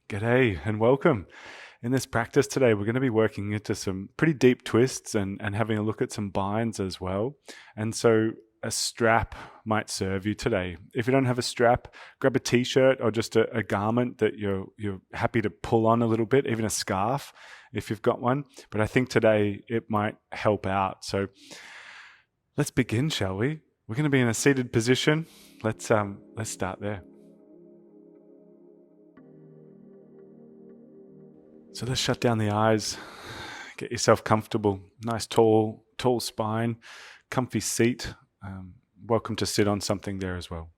G'day and welcome. In this practice today, we're going to be working into some pretty deep twists and having a look at some binds as well. And so a strap might serve you today. If you don't have a strap, grab a t-shirt or just a garment that you're happy to pull on a little bit, even a scarf if you've got one. But I think today it might help out. So let's begin, shall we? We're going to be in a seated position. Let's start there. So let's shut down the eyes, get yourself comfortable, nice tall spine, comfy seat. Welcome to sit on something there as well.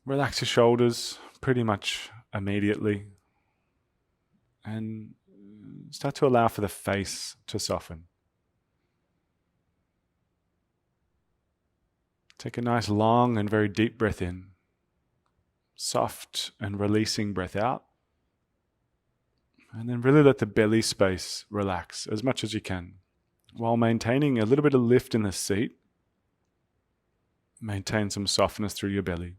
Relax your shoulders pretty much immediately and start to allow for the face to soften. Take a nice long and very deep breath in, soft and releasing breath out. And then really let the belly space relax as much as you can while maintaining a little bit of lift in the seat. Maintain some softness through your belly.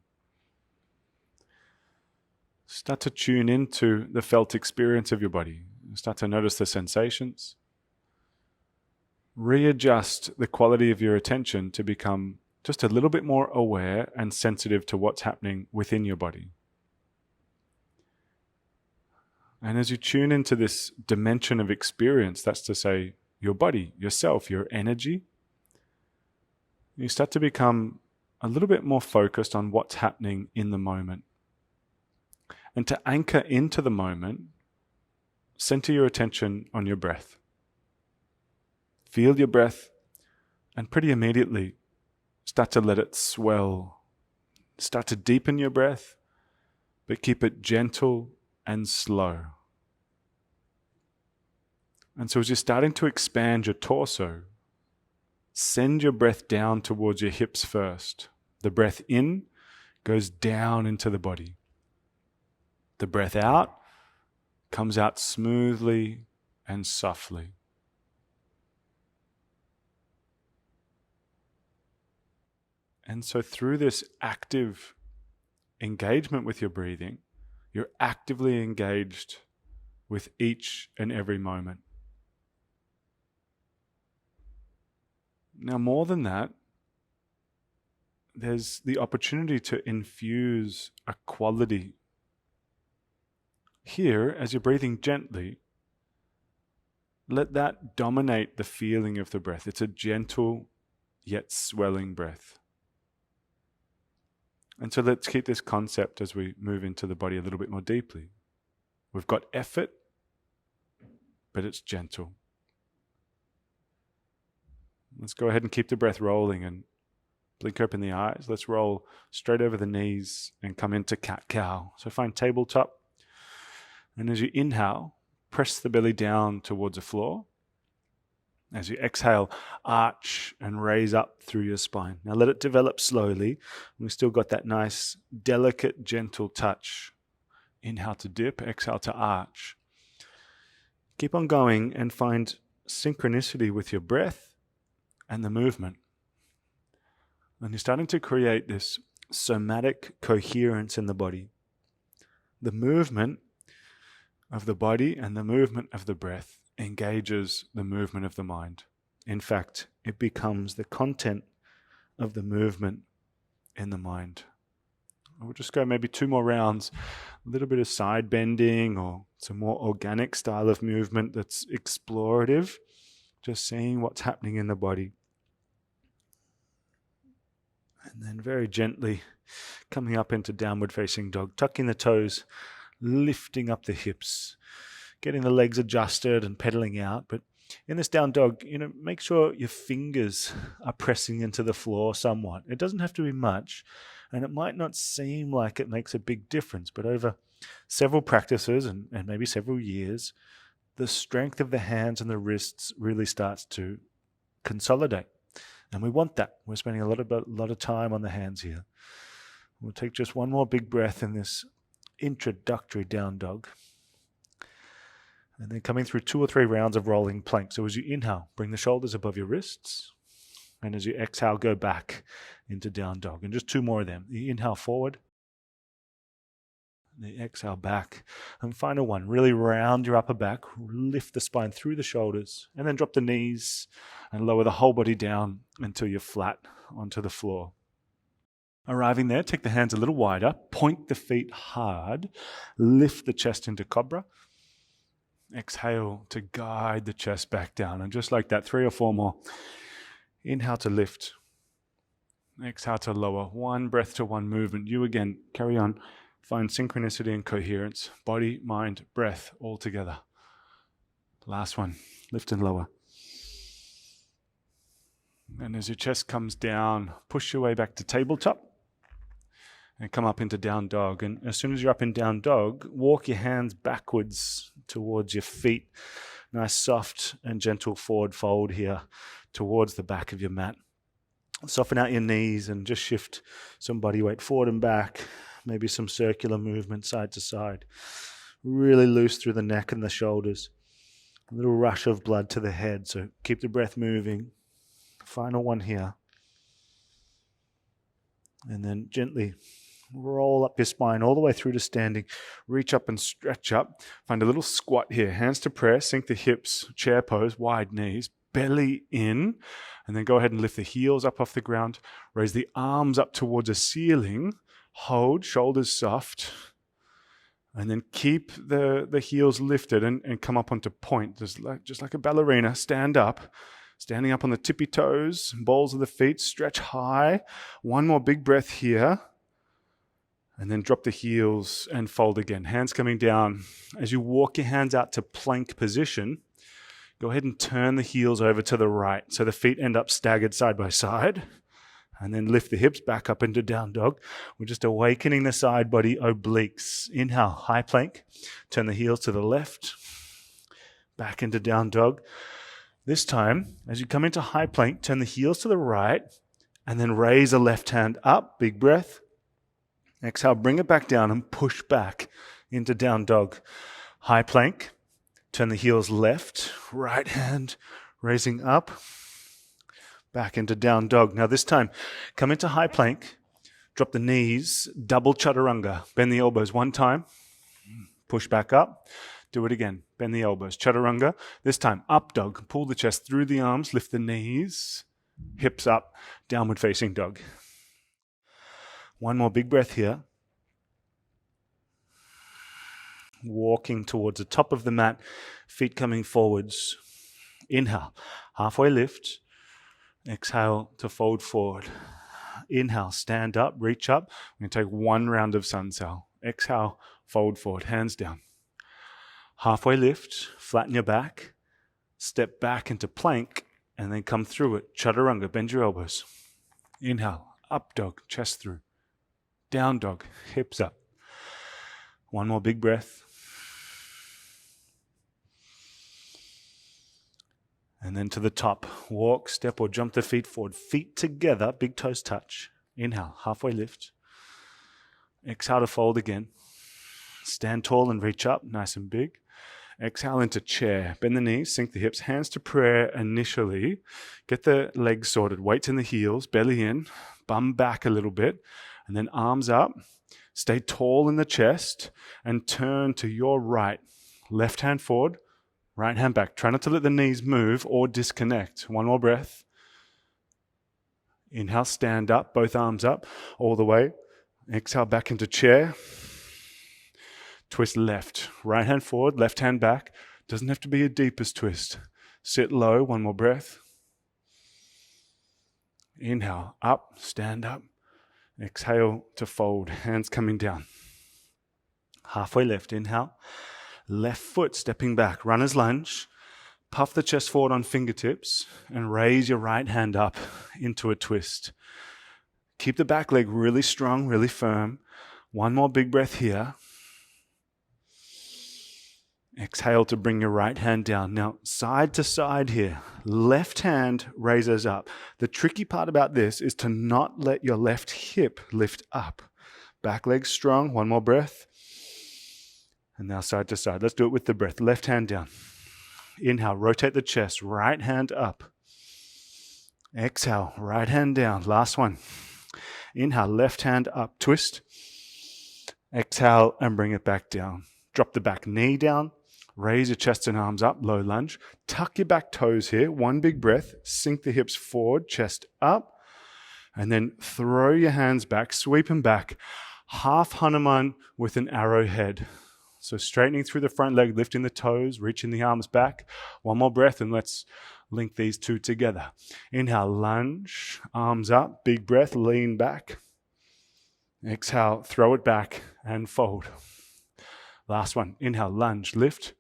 Start to tune into the felt experience of your body. Start to notice the sensations. Readjust the quality of your attention to become just a little bit more aware and sensitive to what's happening within your body. And as you tune into this dimension of experience, that's to say your body, yourself, your energy, you start to become a little bit more focused on what's happening in the moment. And to anchor into the moment, center your attention on your breath. Feel your breath and pretty immediately start to let it swell. Start to deepen your breath, but keep it gentle and slow. And so as you're starting to expand your torso, send your breath down towards your hips first. The breath in goes down into the body. The breath out comes out smoothly and softly. And so through this active engagement with your breathing, you're actively engaged with each and every moment. Now, more than that, there's the opportunity to infuse a quality. Here, as you're breathing gently, let that dominate the feeling of the breath. It's a gentle yet swelling breath. And so let's keep this concept as we move into the body a little bit more deeply. We've got effort, but it's gentle. Let's go ahead and keep the breath rolling and blink open the eyes. Let's roll straight over the knees and come into cat-cow. So find tabletop. And as you inhale, press the belly down towards the floor. As you exhale, arch and raise up through your spine. Now let it develop slowly. We've still got that nice, delicate, gentle touch. Inhale to dip, exhale to arch. Keep on going and find synchronicity with your breath and the movement. And you're starting to create this somatic coherence in the body. The movement of the body and the movement of the breath engages the movement of the mind. In fact, it becomes the content of the movement in the mind. We'll just go maybe 2 more rounds, a little bit of side bending or some more organic style of movement that's explorative, just seeing what's happening in the body. And then very gently coming up into downward facing dog, tucking the toes, lifting up the hips, getting the legs adjusted and pedaling out. But in this down dog, make sure your fingers are pressing into the floor somewhat. It doesn't have to be much, and it might not seem like it makes a big difference, but over several practices and maybe several years, the strength of the hands and the wrists really starts to consolidate. And we want that. We're spending a lot of time on the hands here. We'll take just one more big breath in this introductory down dog. And then coming through 2 or 3 rounds of rolling plank. So as you inhale, bring the shoulders above your wrists. And as you exhale, go back into down dog. And just 2 more of them. You inhale forward. The exhale back. And final one, really round your upper back, lift the spine through the shoulders, and then drop the knees and lower the whole body down until you're flat onto the floor. Arriving there, take the hands a little wider, point the feet hard, lift the chest into cobra. Exhale to guide the chest back down. And just like that, 3 or 4 more. Inhale to lift. Exhale to lower. One breath to one movement. You again, carry on. Find synchronicity and coherence. Body, mind, breath, all together. Last one. Lift and lower. And as your chest comes down, push your way back to tabletop and come up into down dog. And as soon as you're up in down dog, walk your hands backwards towards your feet. Nice soft and gentle forward fold here towards the back of your mat. Soften out your knees and just shift some body weight forward and back. Maybe some circular movement side to side. Really loose through the neck and the shoulders. A little rush of blood to the head, so keep the breath moving. Final one here. And then gently roll up your spine all the way through to standing. Reach up and stretch up. Find a little squat here. Hands to prayer, sink the hips, chair pose, wide knees, belly in. And then go ahead and lift the heels up off the ground. Raise the arms up towards the ceiling. Hold, shoulders soft, and then keep the heels lifted and come up onto point. Just like a ballerina, stand up, standing up on the tippy toes, balls of the feet, stretch high. One more big breath here, and then drop the heels and fold again. Hands coming down. As you walk your hands out to plank position, go ahead and turn the heels over to the right so the feet end up staggered side by side. And then lift the hips back up into down dog. We're just awakening the side body obliques. Inhale, high plank. Turn the heels to the left. Back into down dog. This time, as you come into high plank, turn the heels to the right. And then raise the left hand up. Big breath. Exhale, bring it back down and push back into down dog. High plank. Turn the heels left. Right hand raising up. Back into down dog. Now this time, come into high plank, drop the knees, double chaturanga. Bend the elbows one time, push back up. Do it again. Bend the elbows. Chaturanga. This time, up dog. Pull the chest through the arms, lift the knees, hips up, downward facing dog. One more big breath here. Walking towards the top of the mat, feet coming forwards. Inhale, halfway lift. Exhale to fold forward. Inhale, stand up, reach up. We're going to take one round of sun cell. Exhale, fold forward, hands down. Halfway lift, flatten your back, step back into plank, and then come through it. Chaturanga, bend your elbows. Inhale, up dog, chest through. Down dog, hips up. One more big breath. And then to the top, walk, step, or jump the feet forward. Feet together, big toes touch. Inhale, halfway lift. Exhale to fold again. Stand tall and reach up, nice and big. Exhale into chair. Bend the knees, sink the hips, hands to prayer initially. Get the legs sorted, weights in the heels, belly in, bum back a little bit, and then arms up. Stay tall in the chest and turn to your right. Left hand forward. Right hand back. Try not to let the knees move or disconnect. One more breath. Inhale, stand up, both arms up, all the way. Exhale, back into chair. Twist left. Right hand forward, left hand back. Doesn't have to be your deepest twist. Sit low, one more breath. Inhale, up, stand up. Exhale to fold, hands coming down. Halfway lift, inhale. Left foot stepping back, runner's lunge. Puff the chest forward on fingertips and raise your right hand up into a twist. Keep the back leg really strong, really firm. One more big breath here. Exhale to bring your right hand down. Now, side to side here. Left hand raises up. The tricky part about this is to not let your left hip lift up. Back leg strong. One more breath. And now side to side. Let's do it with the breath. Left hand down. Inhale, rotate the chest. Right hand up. Exhale, right hand down. Last one. Inhale, left hand up. Twist. Exhale and bring it back down. Drop the back knee down. Raise your chest and arms up, low lunge. Tuck your back toes here. One big breath. Sink the hips forward, chest up. And then throw your hands back, sweep them back. Half Hanuman with an arrowhead. So straightening through the front leg, lifting the toes, reaching the arms back. One more breath and let's link these two together. Inhale, lunge, arms up, big breath, lean back. Exhale, throw it back and fold. Last one. Inhale, lunge, lift.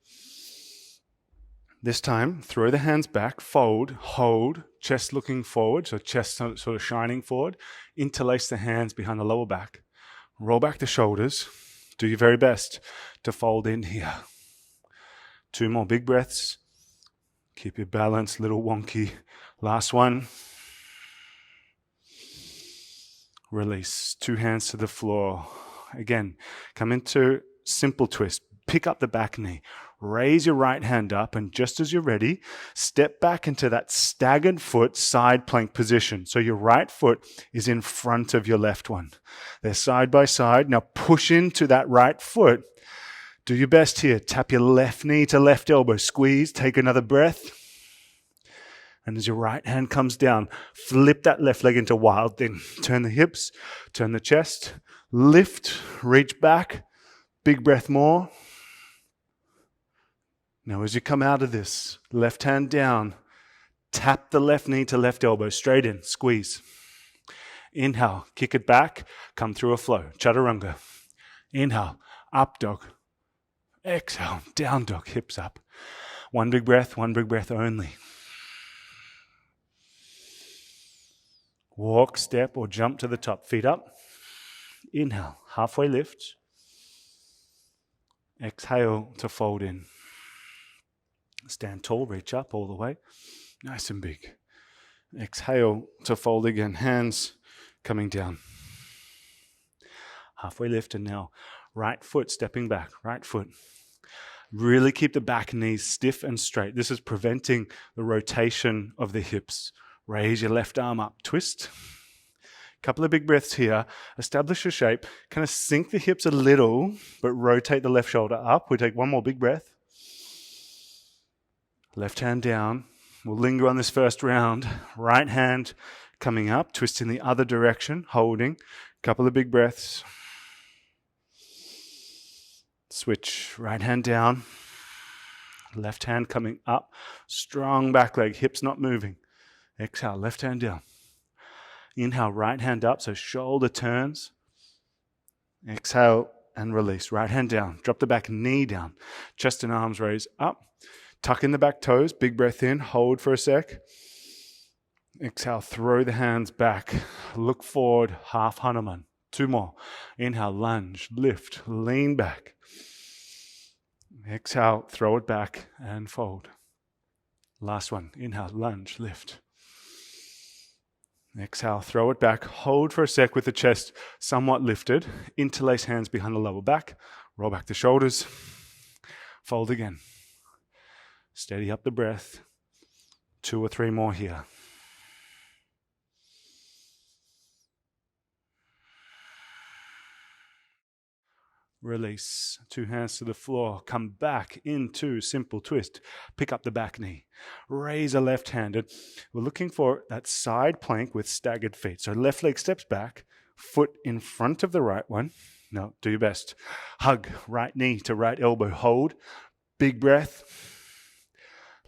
This time, throw the hands back, fold, hold, chest looking forward, so chest sort of shining forward. Interlace the hands behind the lower back. Roll back the shoulders. Do your very best to fold in here. 2 more big breaths. Keep your balance, little wonky. Last one. Release. 2 hands to the floor. Again, come into simple twist. Pick up the back knee. Raise your right hand up, and just as you're ready, step back into that staggered foot side plank position. So your right foot is in front of your left one. They're side by side. Now push into that right foot. Do your best here. Tap your left knee to left elbow. Squeeze. Take another breath. And as your right hand comes down, flip that left leg into wild thing. Turn the hips, turn the chest, lift, reach back. Big breath more. Now as you come out of this, left hand down, tap the left knee to left elbow, straight in, squeeze. Inhale, kick it back, come through a flow, chaturanga. Inhale, up dog. Exhale, down dog, hips up. One big breath only. Walk, step, or jump to the top, feet up. Inhale, halfway lift. Exhale to fold in. Stand tall, reach up all the way. Nice and big. Exhale to fold again. Hands coming down. Halfway lift, and now right foot stepping back. Right foot. Really keep the back knees stiff and straight. This is preventing the rotation of the hips. Raise your left arm up. Twist. Couple of big breaths here. Establish a shape. Kind of sink the hips a little, but rotate the left shoulder up. We take one more big breath. Left hand down. We'll linger on this first round. Right hand coming up, twisting the other direction, holding. Couple of big breaths. Switch. Right hand down. Left hand coming up. Strong back leg, hips not moving. Exhale, left hand down. Inhale, right hand up, so shoulder turns. Exhale and release. Right hand down. Drop the back knee down. Chest and arms raise up. Tuck in the back toes. Big breath in. Hold for a sec. Exhale, throw the hands back. Look forward, half Hanuman. 2 more. Inhale, lunge, lift, lean back. Exhale, throw it back and fold. Last one. Inhale, lunge, lift. Exhale, throw it back. Hold for a sec with the chest somewhat lifted. Interlace hands behind the lower back. Roll back the shoulders. Fold again. Steady up the breath. 2 or 3 more here. Release. 2 hands to the floor. Come back into simple twist. Pick up the back knee. Raise a left handed. We're looking for that side plank with staggered feet. So left leg steps back. Foot in front of the right one. Now do your best. Hug. Right knee to right elbow. Hold. Big breath.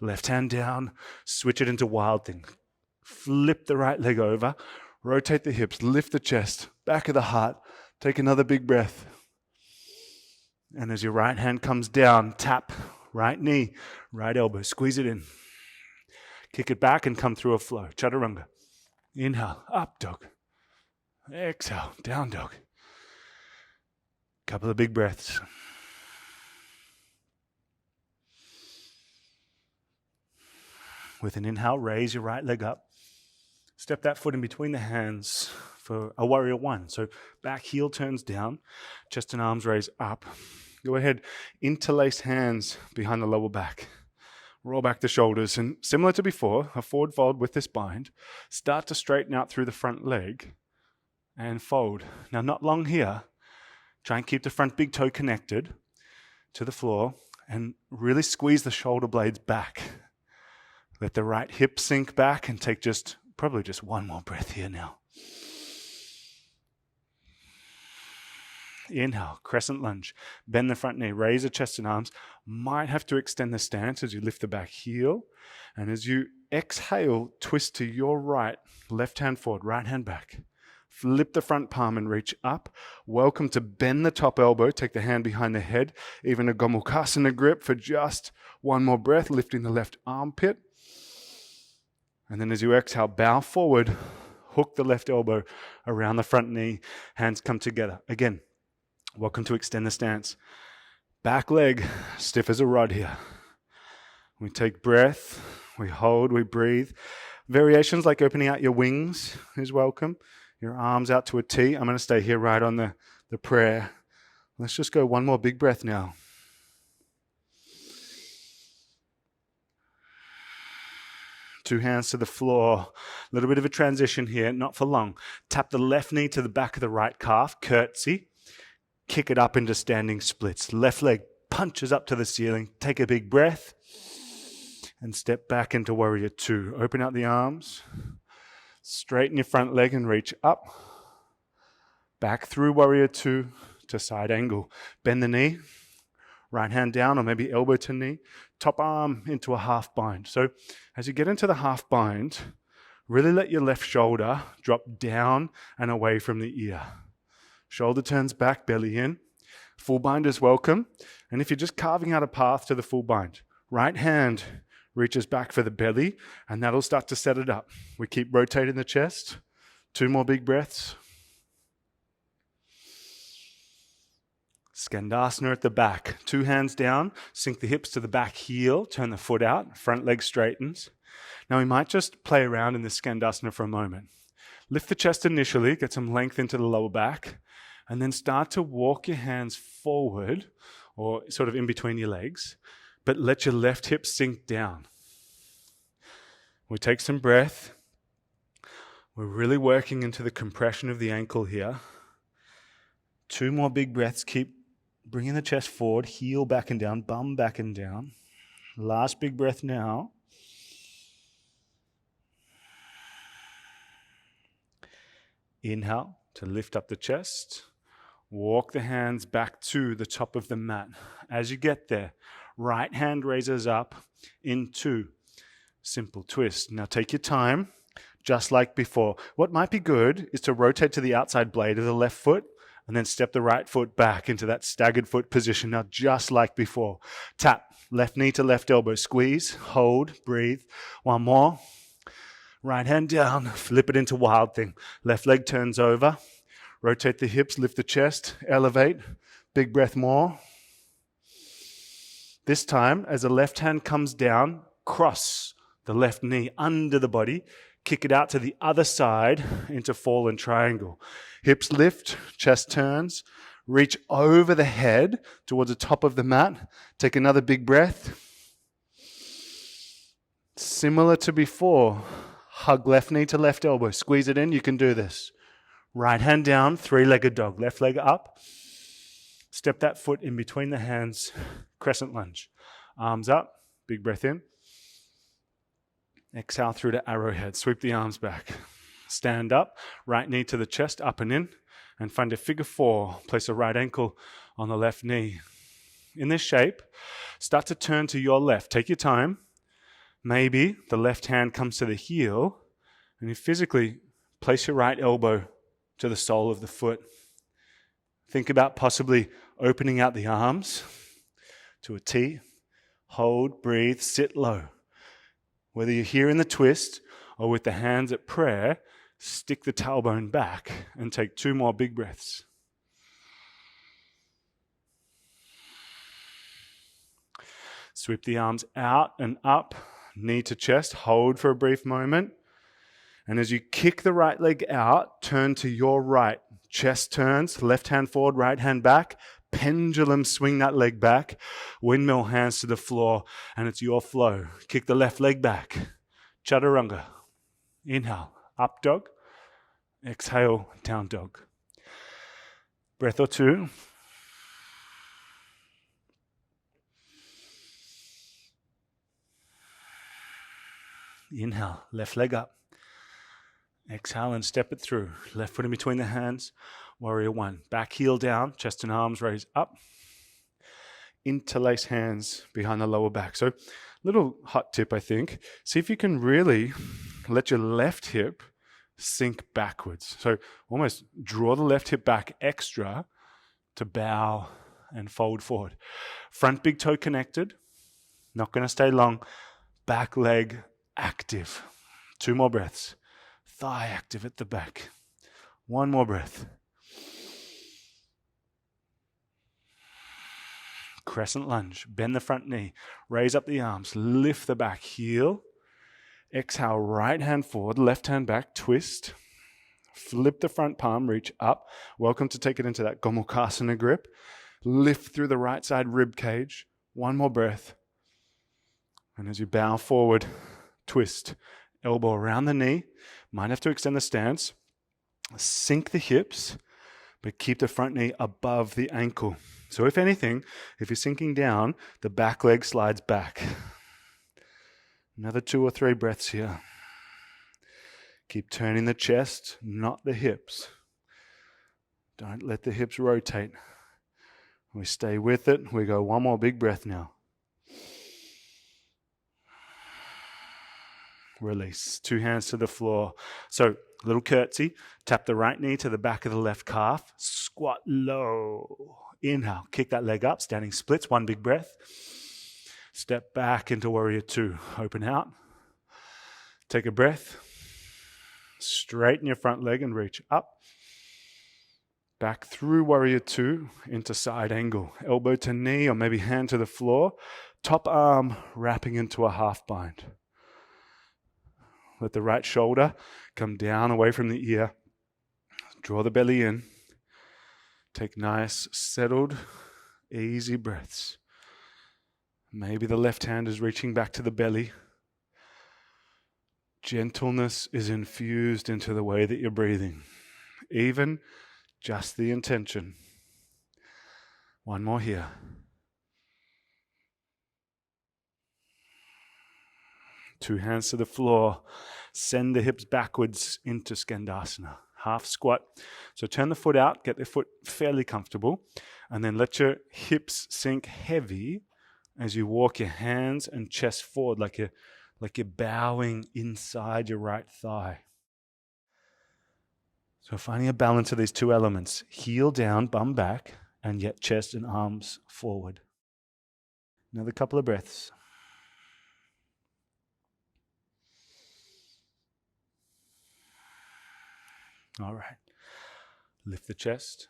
Left hand down. Switch it into wild thing. Flip the right leg over. Rotate the hips. Lift the chest. Back of the heart. Take another big breath. And as your right hand comes down, tap right knee, right elbow, squeeze it in. Kick it back and come through a flow. Chaturanga. Inhale, up dog. Exhale, down dog. Couple of big breaths. With an inhale, raise your right leg up. Step that foot in between the hands for a warrior 1. So back heel turns down, chest and arms raise up. Go ahead, interlace hands behind the lower back. Roll back the shoulders, and similar to before, a forward fold with this bind. Start to straighten out through the front leg and fold. Now, not long here. Try and keep the front big toe connected to the floor and really squeeze the shoulder blades back. Let the right hip sink back and take probably just one more breath here now. Inhale, crescent lunge. Bend the front knee, raise the chest and arms. Might have to extend the stance as you lift the back heel. And as you exhale, twist to your right, left hand forward, right hand back. Flip the front palm and reach up. Welcome to bend the top elbow. Take the hand behind the head. Even a Gomukhasana grip for just one more breath, lifting the left armpit. And then as you exhale, bow forward. Hook the left elbow around the front knee. Hands come together. Again, welcome to extend the stance. Back leg stiff as a rod here. We take breath. We hold. We breathe. Variations like opening out your wings is welcome. Your arms out to a T. I'm going to stay here right on the prayer. Let's just go one more big breath now. Two hands to the floor. A little bit of a transition here, not for long. Tap the left knee to the back of the right calf, curtsy. Kick it up into standing splits. Left leg punches up to the ceiling. Take a big breath and step back into warrior two. Open out the arms. Straighten your front leg and reach up. Back through warrior two to side angle. Bend the knee. Right hand down or maybe elbow to knee. Top arm into a half bind. So as you get into the half bind, really let your left shoulder drop down and away from the ear. Shoulder turns back, belly in. Full bind is welcome. And if you're just carving out a path to the full bind, right hand reaches back for the belly, and that'll start to set it up. We keep rotating the chest. Two more big breaths. Skandasana at the back. Two hands down, sink the hips to the back heel, turn the foot out, front leg straightens. Now we might just play around in this Skandasana for a moment. Lift the chest initially, get some length into the lower back, and then start to walk your hands forward, or sort of in between your legs, but let your left hip sink down. We take some breath. We're really working into the compression of the ankle here. Two more big breaths. Keep bringing the chest forward, heel back and down, bum back and down. Last big breath now. Inhale to lift up the chest. Walk the hands back to the top of the mat. As you get there, right hand raises up into simple twist. Now take your time, just like before. What might be good is to rotate to the outside blade of the left foot and then step the right foot back into that staggered foot position. Now just like before. Tap, left knee to left elbow. Squeeze, hold, breathe. One more. Right hand down, flip it into wild thing. Left leg turns over. Rotate the hips, lift the chest, elevate. Big breath more. This time, as the left hand comes down, cross the left knee under the body. Kick it out to the other side into fallen triangle. Hips lift, chest turns. Reach over the head towards the top of the mat. Take another big breath. Similar to before, hug left knee to left elbow. Squeeze it in, you can do this. Right hand down, three-legged dog. Left leg up. Step that foot in between the hands. Crescent lunge. Arms up. Big breath in. Exhale through to arrowhead. Sweep the arms back. Stand up. Right knee to the chest, up and in. And find a figure four. Place the right ankle on the left knee. In this shape, start to turn to your left. Take your time. Maybe the left hand comes to the heel. And you physically place your right elbow to the sole of the foot. Think about possibly opening out the arms to a T. Hold, breathe, sit low. Whether you're here in the twist or with the hands at prayer, stick the tailbone back and take two more big breaths. Sweep the arms out and up, knee to chest. Hold for a brief moment. And as you kick the right leg out, turn to your right. Chest turns, left hand forward, right hand back. Pendulum, swing that leg back. Windmill hands to the floor, and it's your flow. Kick the left leg back. Chaturanga. Inhale, up dog. Exhale, down dog. Breath or two. Inhale, left leg up. Exhale and step it through. Left foot in between the hands. Warrior one. Back heel down, chest and arms raise up. Interlace hands behind the lower back. So little hot tip, I think. See if you can really let your left hip sink backwards. So almost draw the left hip back extra to bow and fold forward. Front big toe connected. Not going to stay long. Back leg active. 2 more breaths. Thigh active at the back. 1 more breath. Crescent lunge. Bend the front knee. Raise up the arms. Lift the back heel. Exhale, right hand forward, left hand back, twist. Flip the front palm, reach up. Welcome to take it into that Gomukhasana grip. Lift through the right side rib cage. 1 more breath. And as you bow forward, twist. Elbow around the knee. Might have to extend the stance. Sink the hips, but keep the front knee above the ankle. So if anything, if you're sinking down, the back leg slides back. Another 2 or 3 breaths here. Keep turning the chest, not the hips. Don't let the hips rotate. We stay with it. We go 1 more big breath now. Release. 2 hands to the floor. So, little curtsy. Tap the right knee to the back of the left calf. Squat low. Inhale. Kick that leg up. Standing splits. 1 big breath. Step back into warrior 2. Open out. Take a breath. Straighten your front leg and reach up. Back through warrior 2 into side angle. Elbow to knee or maybe hand to the floor. Top arm wrapping into a half bind. Let the right shoulder come down away from the ear. Draw the belly in. Take nice, settled, easy breaths. Maybe the left hand is reaching back to the belly. Gentleness is infused into the way that you're breathing. Even just the intention. 1 more here. Two hands to the floor. Send the hips backwards into Skandasana. Half squat. So turn the foot out, get the foot fairly comfortable, and then let your hips sink heavy as you walk your hands and chest forward like you're bowing inside your right thigh. So finding a balance of these 2 elements. Heel down, bum back, and yet chest and arms forward. Another couple of breaths. All right. Lift the chest.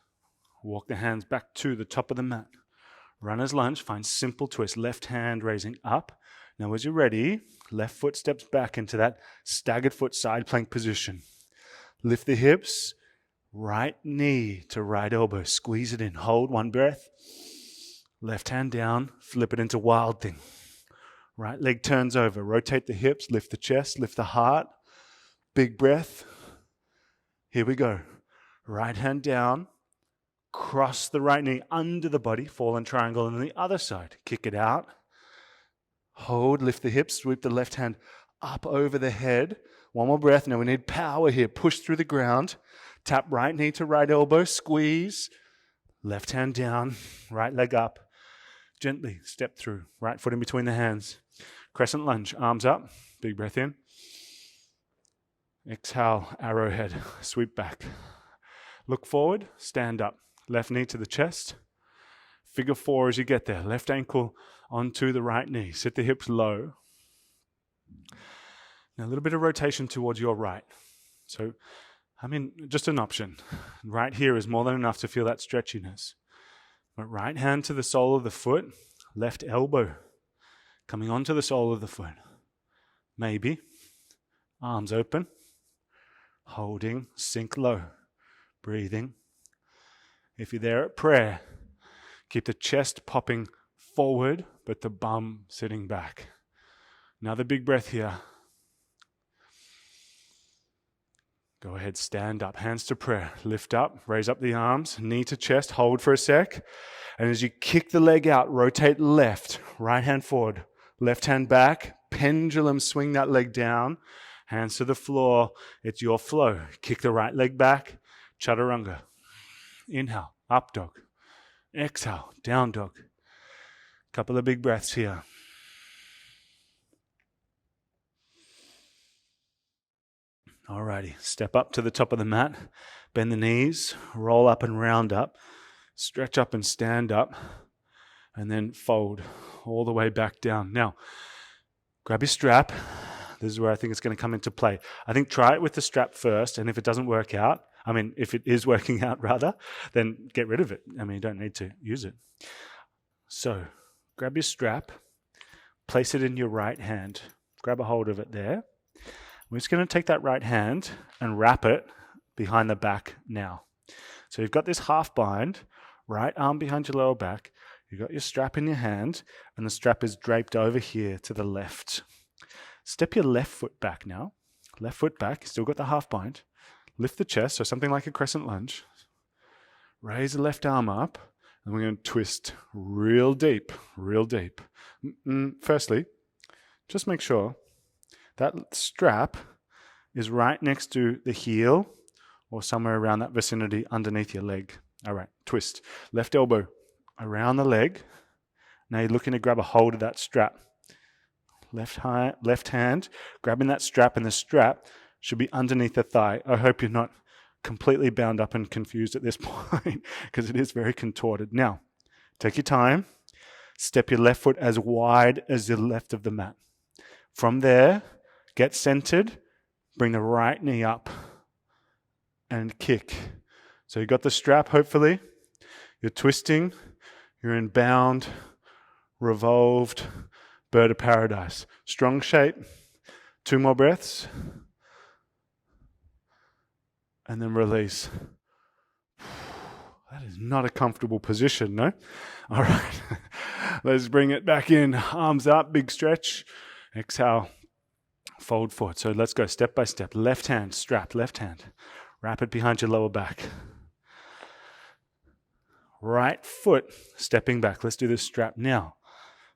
Walk the hands back to the top of the mat. Runner's lunge. Find simple twist. Left hand raising up. Now as you're ready, left foot steps back into that staggered foot side plank position. Lift the hips. Right knee to right elbow. Squeeze it in. Hold 1 breath. Left hand down. Flip it into wild thing. Right leg turns over. Rotate the hips. Lift the chest. Lift the heart. Big breath. Here we go. Right hand down. Cross the right knee under the body. Fallen triangle on the other side. Kick it out. Hold. Lift the hips. Sweep the left hand up over the head. 1 more breath. Now we need power here. Push through the ground. Tap right knee to right elbow. Squeeze. Left hand down. Right leg up. Gently step through. Right foot in between the hands. Crescent lunge. Arms up. Big breath in. Exhale, arrowhead, sweep back. Look forward, stand up. Left knee to the chest. Figure 4 as you get there. Left ankle onto the right knee. Sit the hips low. Now a little bit of rotation towards your right. So, just an option. Right here is more than enough to feel that stretchiness. But right hand to the sole of the foot. Left elbow coming onto the sole of the foot. Maybe. Arms open. Holding, sink low, breathing. If you're there at prayer, keep the chest popping forward, but the bum sitting back. Another big breath here. Go ahead, stand up, hands to prayer. Lift up, raise up the arms, knee to chest, hold for a sec. And as you kick the leg out, rotate left, right hand forward, left hand back, pendulum swing that leg down, hands to the floor. It's your flow. Kick the right leg back, chaturanga. Inhale, up dog. Exhale, down dog. Couple of big breaths here. Alrighty, step up to the top of the mat, bend the knees, roll up and round up, stretch up and stand up, and then fold all the way back down. Now, grab your strap. This is where I think it's going to come into play. I think try it with the strap first, and if it doesn't work out, if it is working out rather, then get rid of it. You don't need to use it. So, grab your strap, place it in your right hand. Grab a hold of it there. We're just going to take that right hand and wrap it behind the back now. So you've got this half bind, right arm behind your lower back. You've got your strap in your hand, and the strap is draped over here to the left. Step your left foot back now. Left foot back, still got the half bind. Lift the chest, so something like a crescent lunge. Raise the left arm up, and we're going to twist real deep, real deep. Firstly, just make sure that strap is right next to the heel or somewhere around that vicinity underneath your leg. All right, twist. Left elbow around the leg. Now you're looking to grab a hold of that strap. Left hand grabbing that strap, and the strap should be underneath the thigh. I hope you're not completely bound up and confused at this point because it is very contorted. Now, take your time. Step your left foot as wide as the left of the mat. From there, get centered. Bring the right knee up and kick. So you got the strap, hopefully. You're twisting. You're in bound, revolved, bird of paradise. Strong shape. 2 more breaths. And then release. That is not a comfortable position, no? All right. Let's bring it back in. Arms up, big stretch. Exhale. Fold forward. So let's go step by step. Left hand, strap, left hand. Wrap it behind your lower back. Right foot, stepping back. Let's do this strap now.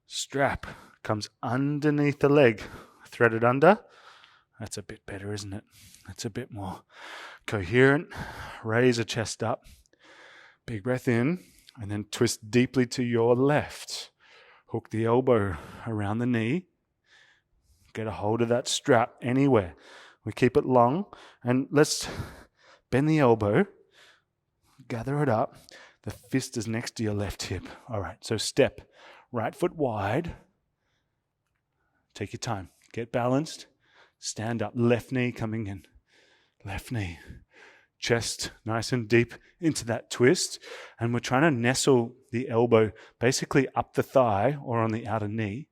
Strap comes underneath the leg. Thread it under. That's a bit better, isn't it? That's a bit more coherent. Raise the chest up. Big breath in. And then twist deeply to your left. Hook the elbow around the knee. Get a hold of that strap anywhere. We keep it long. And let's bend the elbow. Gather it up. The fist is next to your left hip. All right, so step. Right foot wide. Take your time. Get balanced. Stand up. Left knee coming in. Left knee. Chest nice and deep into that twist. And we're trying to nestle the elbow basically up the thigh or on the outer knee.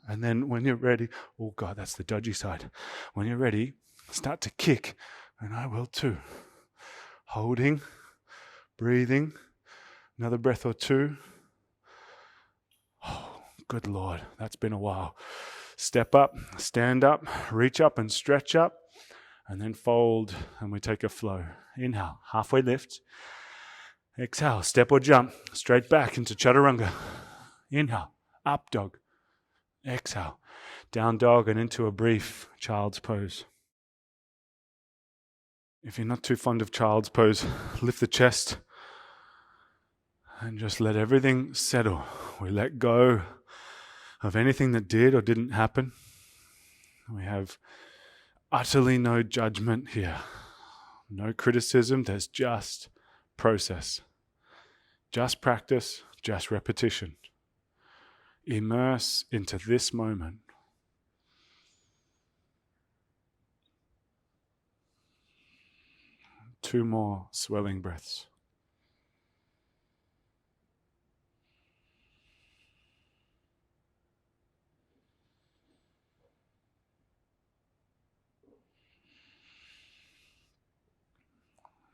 And then when you're ready, oh God, that's the dodgy side. When you're ready, start to kick. And I will too. Holding, breathing, another breath or two. Oh, good Lord, that's been a while. Step up, stand up, reach up and stretch up, and then fold, and we take a flow. Inhale, halfway lift. Exhale, step or jump, straight back into chaturanga. Inhale, up dog. Exhale, down dog and into a brief child's pose. If you're not too fond of child's pose, lift the chest and just let everything settle. We let go of anything that did or didn't happen. We have utterly no judgment here. No criticism, there's just process. Just practice, just repetition. Immerse into this moment. Two more swelling breaths.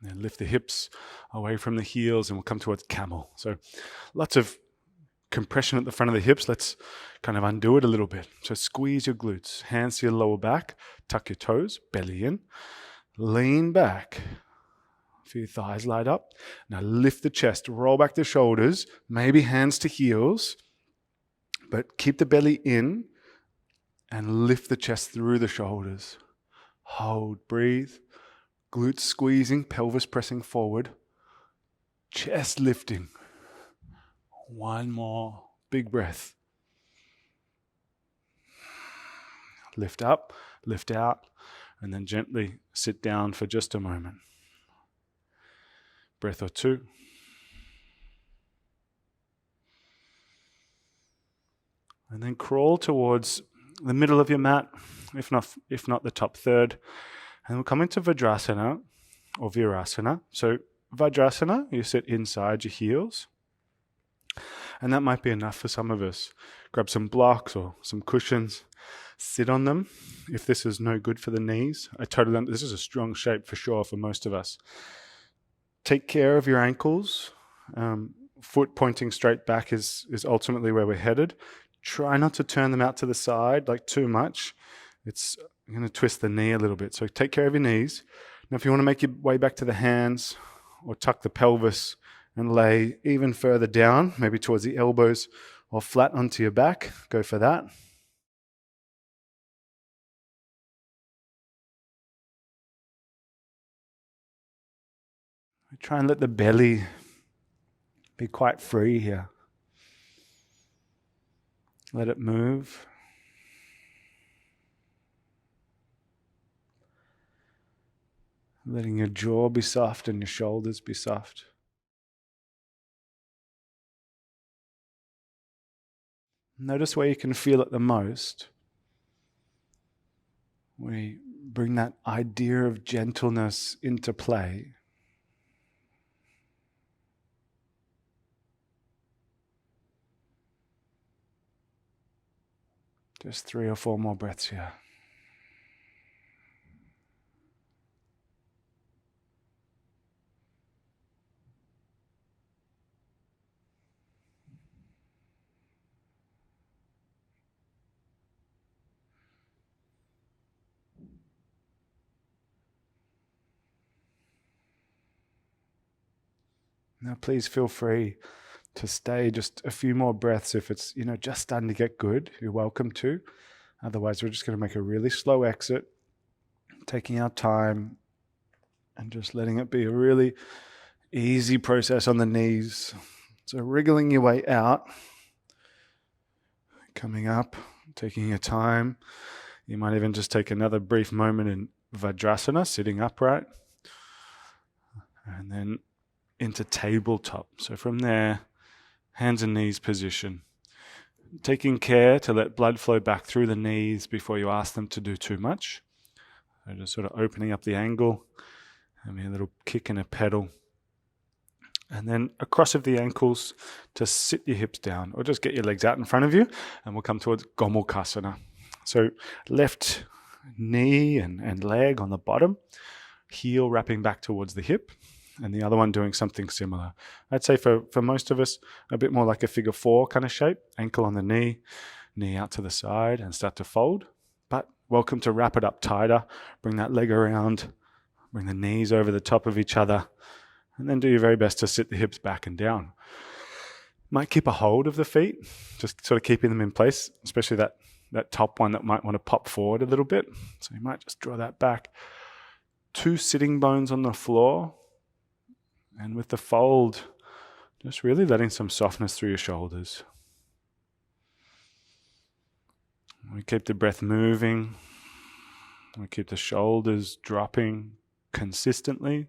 And lift the hips away from the heels and we'll come towards camel. So lots of compression at the front of the hips. Let's kind of undo it a little bit. So squeeze your glutes, hands to your lower back, tuck your toes, belly in, lean back. Feel your thighs light up. Now lift the chest, roll back the shoulders, maybe hands to heels, but keep the belly in and lift the chest through the shoulders. Hold, breathe. Glutes squeezing, pelvis pressing forward. Chest lifting. One more. Big breath. Lift up, lift out, and then gently sit down for just a moment. Breath or two. And then crawl towards the middle of your mat, if not the top third. And we'll come into Vajrasana or Virasana. So Vajrasana, you sit inside your heels. And that might be enough for some of us. Grab some blocks or some cushions. Sit on them if this is no good for the knees. This is a strong shape for sure for most of us. Take care of your ankles. Foot pointing straight back is ultimately where we're headed. Try not to turn them out to the side like too much. It's going to twist the knee a little bit. So take care of your knees. Now if you want to make your way back to the hands or tuck the pelvis and lay even further down, maybe towards the elbows or flat onto your back, go for that. Try and let the belly be quite free here. Let it move. Letting your jaw be soft and your shoulders be soft. Notice where you can feel it the most. We bring that idea of gentleness into play. Just 3 or 4 more breaths here. Now please feel free to stay just a few more breaths. If it's, just starting to get good, you're welcome to. Otherwise, we're just going to make a really slow exit, taking our time and just letting it be a really easy process on the knees. So wriggling your way out, coming up, taking your time. You might even just take another brief moment in Vajrasana, sitting upright, and then into tabletop. So from there, hands and knees position. Taking care to let blood flow back through the knees before you ask them to do too much. So just sort of opening up the angle, having a little kick and a pedal. And then across of the ankles to sit your hips down or just get your legs out in front of you, and we'll come towards Gomukhasana. So left knee and leg on the bottom, heel wrapping back towards the hip, and the other one doing something similar. I'd say for most of us, a bit more like a figure 4 kind of shape, ankle on the knee out to the side and start to fold. But welcome to wrap it up tighter, bring that leg around, bring the knees over the top of each other, and then do your very best to sit the hips back and down. Might keep a hold of the feet, just sort of keeping them in place, especially that top one that might want to pop forward a little bit. So you might just draw that back. 2 sitting bones on the floor. And with the fold, just really letting some softness through your shoulders. We keep the breath moving. We keep the shoulders dropping consistently.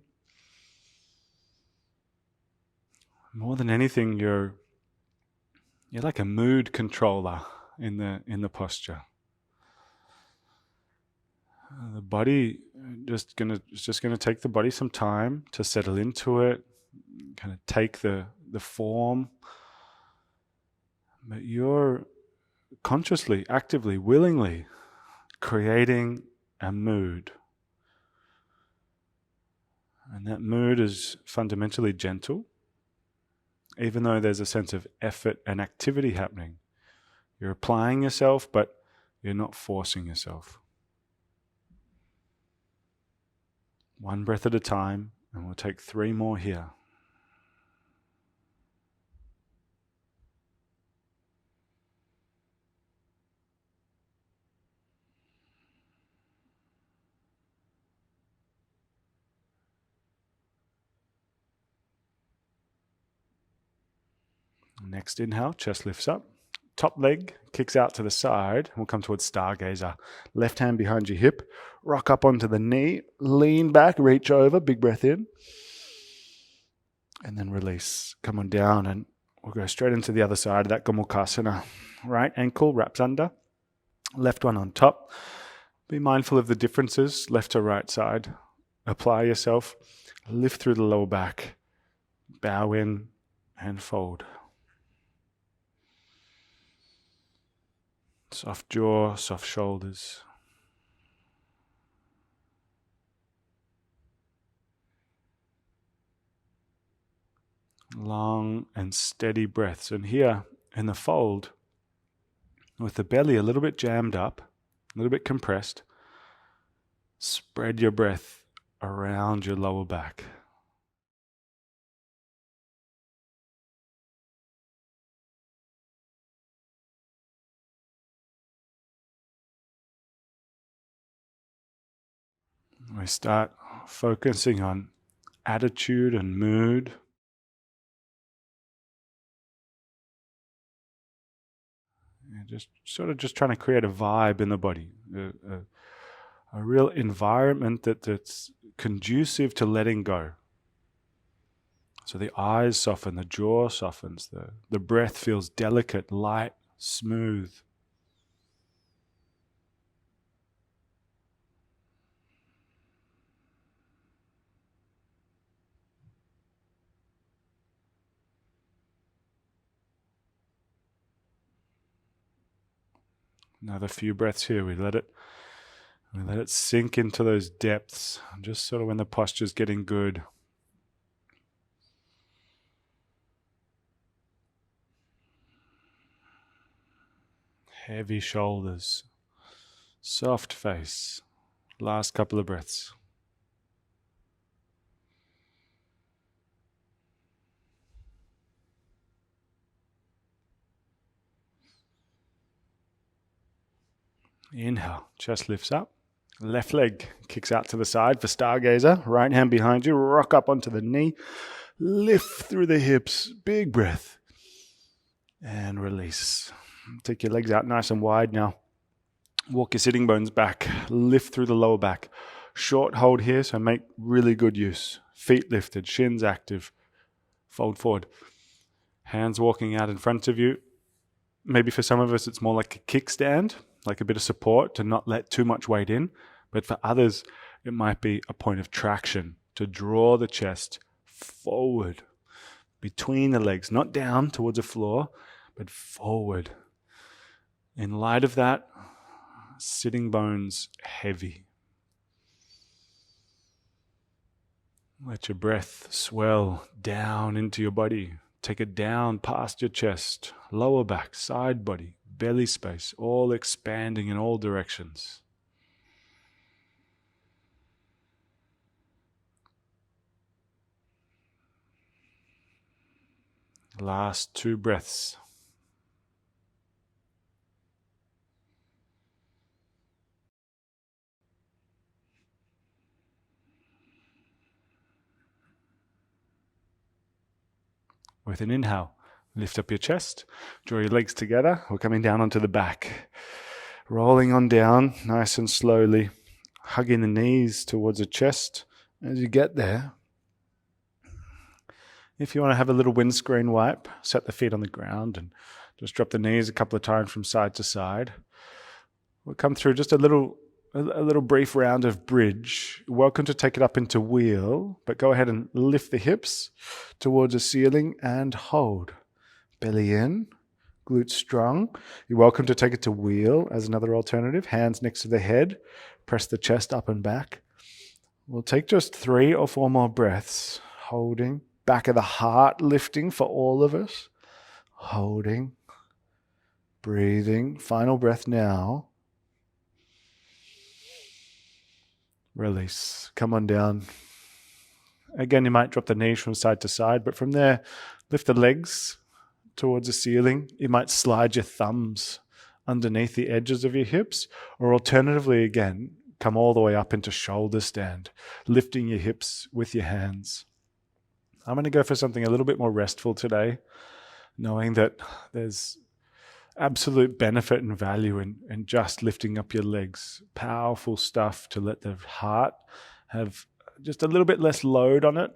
More than anything, you're like a mood controller in the posture. The body is just gonna take the body some time to settle into it, kind of take the form. But you're consciously, actively, willingly creating a mood. And that mood is fundamentally gentle, even though there's a sense of effort and activity happening. You're applying yourself, but you're not forcing yourself. 1 breath at a time, and we'll take 3 more here. Next inhale, chest lifts up. Top leg kicks out to the side. We'll come towards stargazer. Left hand behind your hip. Rock up onto the knee. Lean back, reach over. Big breath in. And then release. Come on down and we'll go straight into the other side of that Gomukhasana. Right ankle wraps under. Left one on top. Be mindful of the differences, left to right side. Apply yourself. Lift through the lower back. Bow in and fold. Soft jaw, soft shoulders. Long and steady breaths. And here in the fold, with the belly a little bit jammed up, a little bit compressed, spread your breath around your lower back. We start focusing on attitude and mood. And just trying to create a vibe in the body, a real environment that's conducive to letting go. So the eyes soften, the jaw softens, the breath feels delicate, light, smooth. Another few breaths here. We let it sink into those depths, just sort of when the posture's getting good. Heavy shoulders, soft face. Last couple of breaths. Inhale, chest lifts up. Left leg kicks out to the side for stargazer. Right hand behind you, rock up onto the knee. Lift through the hips, big breath. And release. Take your legs out nice and wide now. Walk your sitting bones back. Lift through the lower back. Short hold here, so make really good use. Feet lifted, shins active. Fold forward. Hands walking out in front of you. Maybe for some of us it's more like a kickstand, like a bit of support to not let too much weight in. But for others, it might be a point of traction to draw the chest forward between the legs, not down towards the floor, but forward. In light of that, sitting bones heavy. Let your breath swell down into your body. Take it down past your chest, lower back, side body, belly space, all expanding in all directions. Last 2 breaths. With an inhale, lift up your chest, draw your legs together. We're coming down onto the back. Rolling on down, nice and slowly, hugging the knees towards the chest. As you get there, if you want to have a little windscreen wipe, set the feet on the ground and just drop the knees a couple of times from side to side. We'll come through just a little brief round of bridge. Welcome to take it up into wheel, but go ahead and lift the hips towards the ceiling and hold. Belly in, glutes strong. You're welcome to take it to wheel as another alternative. Hands next to the head. Press the chest up and back. We'll take just 3 or 4 more breaths. Holding. Back of the heart lifting for all of us. Holding. Breathing. Final breath now. Release. Come on down. Again, you might drop the knees from side to side, but from there, lift the legs towards the ceiling. You might slide your thumbs underneath the edges of your hips, or alternatively, again, come all the way up into shoulder stand, lifting your hips with your hands. I'm going to go for something a little bit more restful today. knowing that there's absolute benefit and value in just lifting up your legs. Powerful stuff to let the heart have just a little bit less load on it.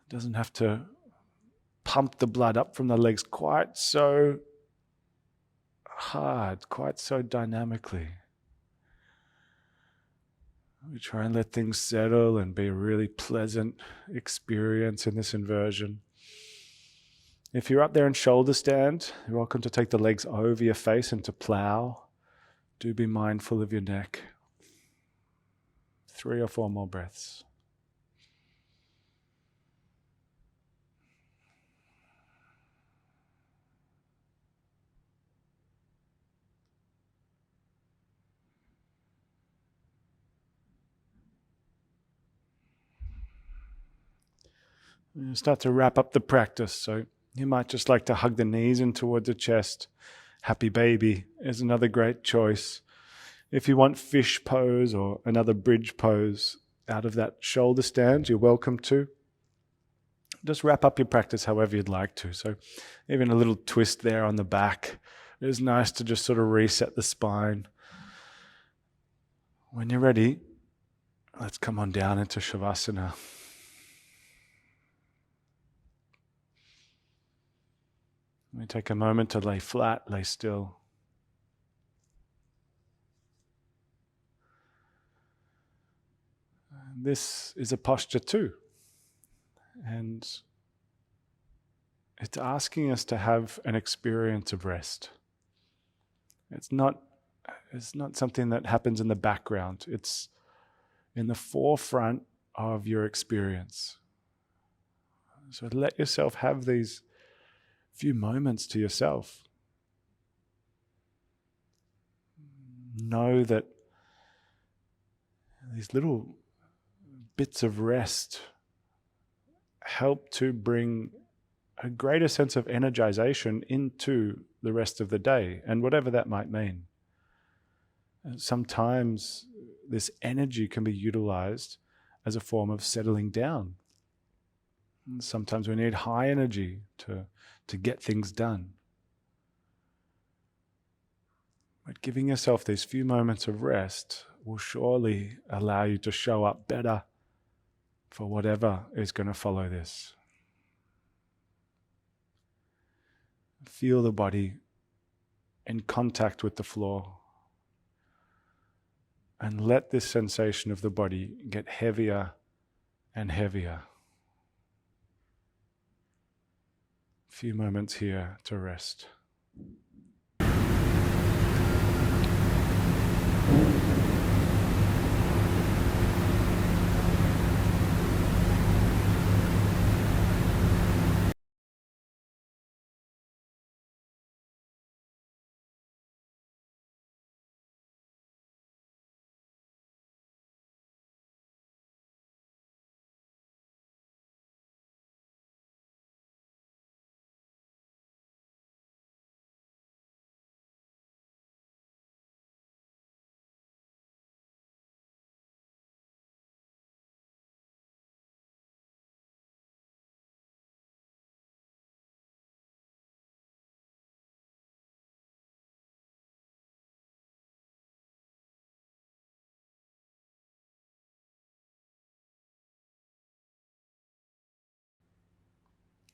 It doesn't have to pump the blood up from the legs quite so hard, quite so dynamically. We try and let things settle and be a really pleasant experience in this inversion. If you're up there in shoulder stand, you're welcome to take the legs over your face and to plow. Do be mindful of your neck. 3 or 4 more breaths. You start to wrap up the practice, so you might just like to hug the knees in towards the chest. Happy baby is another great choice. If you want fish pose or another bridge pose out of that shoulder stand, you're welcome to. Just wrap up your practice however you'd like to. So even a little twist there on the back. It is nice to just sort of reset the spine. When you're ready, let's come on down into Shavasana. We take a moment to lay flat, lay still. This is a posture too. And it's asking us to have an experience of rest. It's not something that happens in the background. It's in the forefront of your experience. So let yourself have these few moments to yourself. Know that these little bits of rest help to bring a greater sense of energization into the rest of the day, and whatever that might mean. Sometimes this energy can be utilized as a form of settling down. Sometimes we need high energy to get things done. But giving yourself these few moments of rest will surely allow you to show up better for whatever is going to follow this. Feel the body in contact with the floor, and let this sensation of the body get heavier and heavier. A few moments here to rest.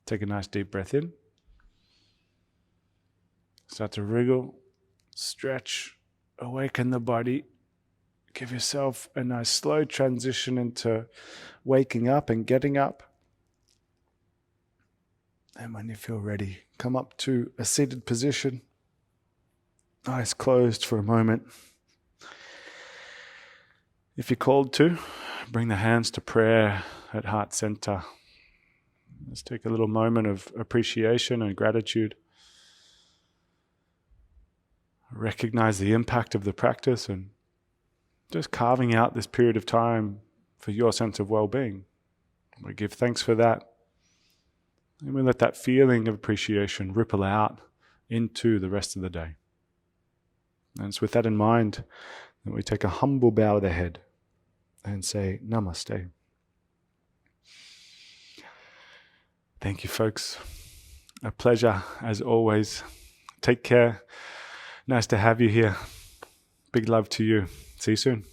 Take a nice deep breath in. Start to wriggle, stretch, awaken the body. Give yourself a nice slow transition into waking up and getting up. And when you feel ready, come up to a seated position. Eyes closed for a moment. If you're called to, bring the hands to prayer at heart center. Let's take a little moment of appreciation and gratitude. Recognize the impact of the practice and just carving out this period of time for your sense of well-being. We give thanks for that. And we let that feeling of appreciation ripple out into the rest of the day. And it's with that in mind that we take a humble bow of the head and say Namaste. Thank you, folks. A pleasure as always. Take care. Nice to have you here. Big love to you. See you soon.